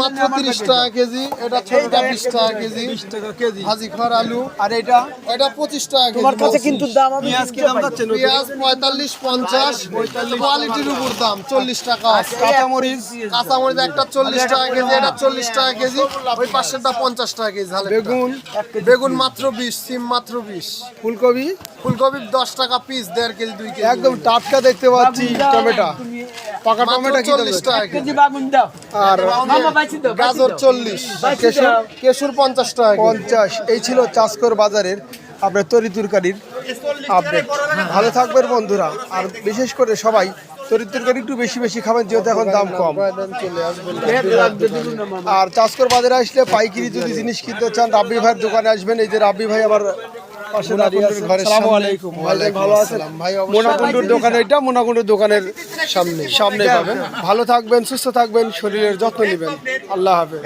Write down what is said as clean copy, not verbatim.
মাত্র 30 টাকা কেজি, এটা ছোটটা 20 টাকা কেজি, 20 টাকা কেজি। ভাজি খাওয়ার আলু, আর এটা এটা 25 টাকা কেজি। তোমার কাছে কিন্তু দাম আমি পেঁয়াজ কি দাম যাচ্ছে? পেঁয়াজ 45 50, কোয়ালিটির উপর দাম 40 টাকা। কাঁচামরিচ, কাঁচামরিচ একটা 40 টাকা কেজি, এটা 40 টাকা কেজি, ওই পাশেরটা 50 টাকা কেজি। বেগুন, বেগুন মাত্র 20, সিম মাত্র 20, ফুলকপি ফুলকপি 10 টাকা পিস, 1.5 কেজি 2 কেজি। একদম টাটকা দেখতে পাচ্ছি। টমেটো, পাকা মাত্র টমেটো কি দাম 40 যাচ্ছে? টাকা কেজি। বাগুন দাও আর মামা বাইছি দাও গাজর 40, কেশুর 50 টাকা কেজি। 50। এই ছিল চাষকর বাজারের আপনার তরি তরকারির আপডেট। ভালো থাকবেন বন্ধুরা, আর বিশেষ করে সবাই তরি তরকারি একটু বেশি বেশি খাবেন, যেহেতু এখন দাম কম। চলে আসবেন। আর চাষকর বাজারে আসলে পাইকারি যদি জিনিস কিনতে চান, রাব্বি ভাইয়ের দোকানে আসবেন। এই যে রাব্বি ভাই আমার পাশে দাঁড়িয়ে আছে। আসসালামু আলাইকুম ভাই, ভালো আছেন? ভাই মোনাকুণ্ডুর দোকান, এটা মোনাকুণ্ডুর দোকানের সামনে পাবেন। ভালো থাকবেন, সুস্থ থাকবেন, শরীরের যত্ন নেবেন। আল্লাহ হাফেজ।